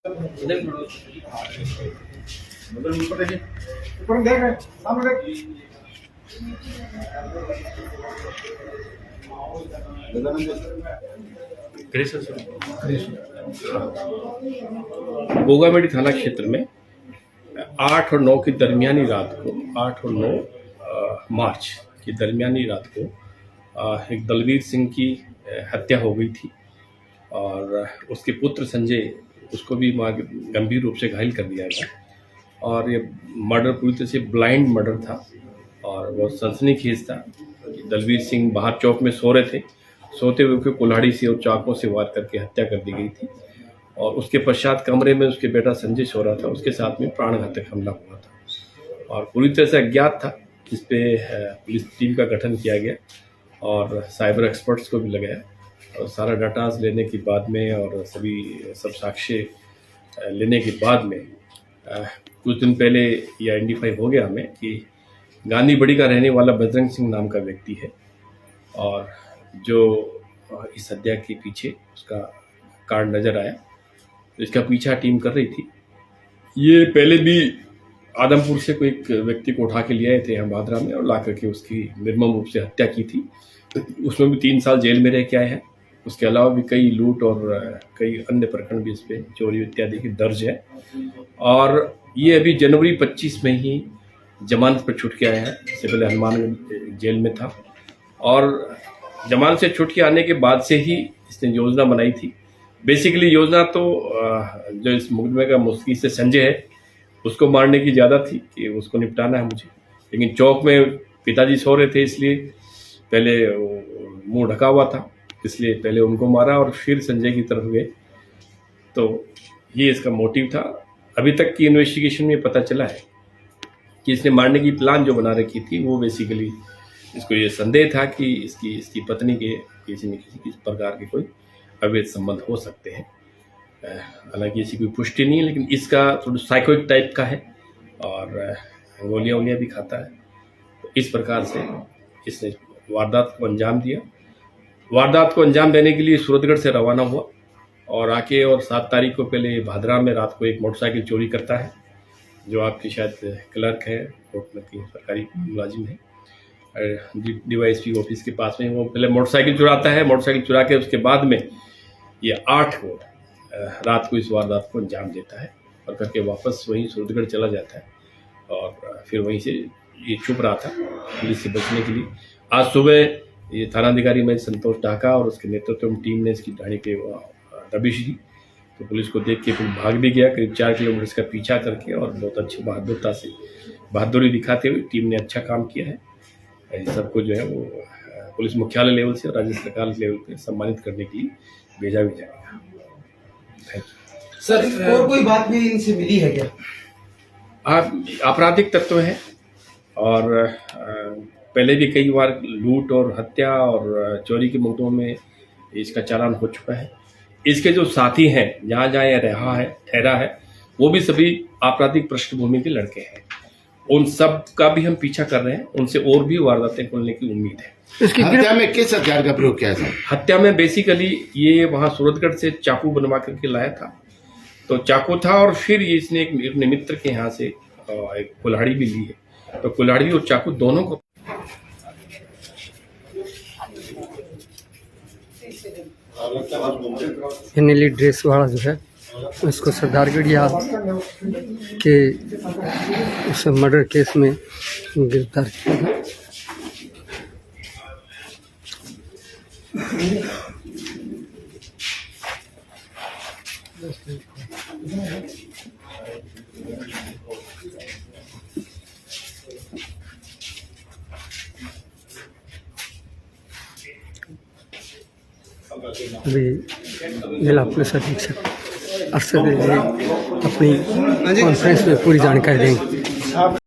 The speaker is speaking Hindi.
ऊपर देख रहे सामने देख। गोगामेडी थाना क्षेत्र में 8 और 9 की दरमियानी रात को 8 और 9 मार्च की दरमियानी रात को एक दलवीर सिंह की हत्या हो गई थी और उसके पुत्र संजय उसको भी गंभीर रूप से घायल कर दिया गया और ये मर्डर पूरी तरह से ब्लाइंड मर्डर था और वो सनसनीखेज था। दलवीर सिंह बाहर चौक में सो रहे थे, सोते हुए उनके कुल्हाड़ी से और चाकू से वार करके हत्या कर दी गई थी और उसके पश्चात कमरे में उसके बेटा संजय सो रहा था, उसके साथ में प्राणघातक हमला हुआ था और पूरी तरह से अज्ञात था, जिस पे पुलिस टीम का गठन किया गया और साइबर एक्सपर्ट्स को भी लगाया और सारा डाटाज लेने के बाद में और सब साक्ष्य लेने के बाद में कुछ दिन पहले ये आइडेंटिफाई हो गया हमें कि गांधी बड़ी का रहने वाला बजरंग सिंह नाम का व्यक्ति है और जो इस हत्या के पीछे उसका कारण नज़र आया, तो इसका पीछा टीम कर रही थी। ये पहले भी आदमपुर से कोई एक व्यक्ति को उठा के ले आए थे यहाँ भादरा में और ला करके उसकी निर्मम रूप से हत्या की थी। उसमें भी 3 साल जेल में रह के आए हैं। उसके अलावा भी कई लूट और कई अन्य प्रकरण भी इस पर चोरी इत्यादि की दर्ज है और ये अभी जनवरी 25 में ही जमानत पर छूट के आया है। इससे पहले हनुमानगढ़ जेल में था और जमानत से छूट के आने के बाद से ही इसने योजना बनाई थी। बेसिकली योजना तो जो इस मुकदमे का मुस्तकी से संजय है उसको मारने की ज़्यादा थी कि उसको निपटाना है मुझे, लेकिन चौक में पिताजी सो रहे थे इसलिए पहले मुंह ढका हुआ था, इसलिए पहले उनको मारा और फिर संजय की तरफ गए। तो ये इसका मोटिव था। अभी तक की इन्वेस्टिगेशन में पता चला है कि इसने मारने की प्लान जो बना रखी थी वो बेसिकली इसको ये संदेह था कि इसकी पत्नी के किसी न किसी प्रकार के कोई अवैध संबंध हो सकते हैं। हालांकि इसकी कोई पुष्टि नहीं है, लेकिन इसका थोड़ा साइकोइक टाइप का है और गोलियाँ वोलियाँ भी खाता है। तो इस प्रकार से इसने वारदात को अंजाम दिया। वारदात को अंजाम देने के लिए सूरतगढ़ से रवाना हुआ और आके और 7 तारीख को पहले भादरा में रात को एक मोटरसाइकिल चोरी करता है, जो आपकी शायद क्लर्क है कोर्ट में की सरकारी मुलाजिम है DYSP ऑफिस के पास में। वो पहले मोटरसाइकिल चुराता है, मोटरसाइकिल चुरा के उसके बाद में ये 8 को रात को इस वारदात को अंजाम देता है और करके वापस वहीं सूरतगढ़ चला जाता है और फिर वहीं से ये छुप रहा था पुलिस से बचने के लिए। आज सुबह ये थानाधिकारी में संतोष ढाका और उसके नेतृत्व में टीम ने इसकी गाड़ी पे दबिश दी, तो पुलिस को देख के फिर भाग भी गया करीब 4 किलोमीटर इसका पीछा करके और बहुत अच्छी बहादुरी दिखाते हुए टीम ने अच्छा काम किया है। सबको जो है वो पुलिस मुख्यालय लेवल से और राज्य सरकार लेवल पे सम्मानित करने के लिए भेजा भी जाएगा। Thank you sir. और कोई बात भी इनसे मिली है क्या? आपराधिक तत्व है और पहले भी कई बार लूट और हत्या और चोरी के मुद्दों में इसका चालान हो चुका है। इसके जो साथी हैं जहाँ जहाँ यह ठहरा है वो भी सभी आपराधिक पृष्ठभूमि के लड़के हैं। उन सब का भी हम पीछा कर रहे हैं, उनसे और भी वारदातें खोलने की उम्मीद है। इसकी हत्या में किस हथियार का प्रयोग किया था? हत्या में बेसिकली ये वहाँ सूरतगढ़ से चाकू बनवा करके लाया था, तो चाकू था और फिर ये इसने एक अपने मित्र के यहाँ से एक कुल्हाड़ी भी ली है, तो कुल्हाड़ी और चाकू दोनों को नीली ड्रेस वाला जो है उसको सरदारगढ़ याद के उस मर्डर केस में गिरफ्तार किया था। अभी जिला पुलिस अधीक्षक अरशद अपनी कॉन्फ्रेंस में पूरी जानकारी देंगे।